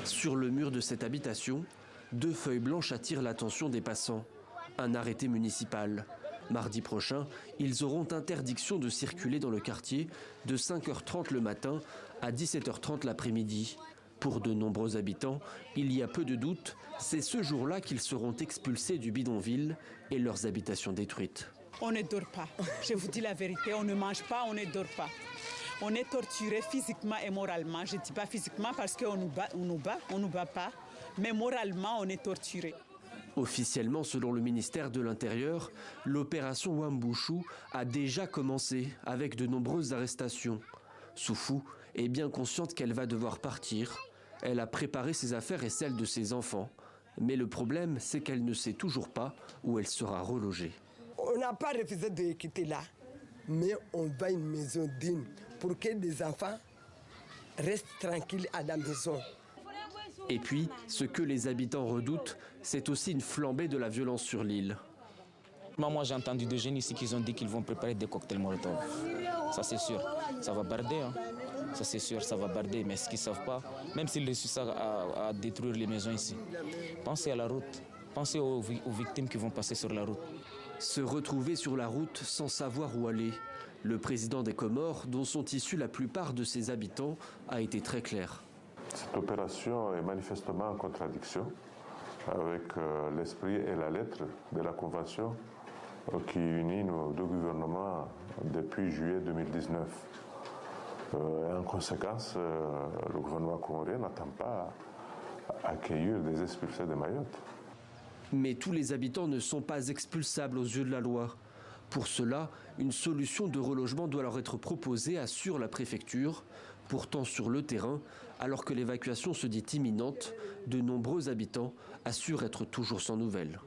Sur le mur de cette habitation, 2 feuilles blanches attirent l'attention des passants. Un arrêté municipal. Mardi prochain, ils auront interdiction de circuler dans le quartier de 5h30 le matin à 17h30 l'après-midi. Pour de nombreux habitants, il y a peu de doute, c'est ce jour-là qu'ils seront expulsés du bidonville et leurs habitations détruites. On ne dort pas. Je vous dis la vérité, on ne mange pas, on ne dort pas. On est torturé physiquement et moralement. Je ne dis pas physiquement parce qu'on nous bat pas, mais moralement, on est torturé. Officiellement, selon le ministère de l'Intérieur, l'opération Wambushu a déjà commencé avec de nombreuses arrestations. Soufou est bien consciente qu'elle va devoir partir. Elle a préparé ses affaires et celles de ses enfants. Mais le problème, c'est qu'elle ne sait toujours pas où elle sera relogée. On n'a pas refusé de quitter là, mais on va à une maison digne pour que les enfants restent tranquilles à la maison. Et puis, ce que les habitants redoutent, c'est aussi une flambée de la violence sur l'île. Moi, j'ai entendu des jeunes ici qui ont dit qu'ils vont préparer des cocktails Molotov. Ça, c'est sûr. Ça va barder. Hein. Ça, c'est sûr, ça va barder. Mais ce qu'ils ne savent pas, même s'ils réussissent ça à détruire les maisons ici, pensez à la route. Pensez aux victimes qui vont passer sur la route. Se retrouver sur la route sans savoir où aller. Le président des Comores, dont sont issus la plupart de ses habitants, a été très clair. Cette opération est manifestement en contradiction avec l'esprit et la lettre de la Convention qui unit nos 2 gouvernements depuis juillet 2019. En conséquence, le gouvernement comorien n'attend pas à accueillir des expulsés de Mayotte. Mais tous les habitants ne sont pas expulsables aux yeux de la loi. Pour cela, une solution de relogement doit leur être proposée, assure la préfecture. Pourtant, sur le terrain, alors que l'évacuation se dit imminente, de nombreux habitants assurent être toujours sans nouvelles.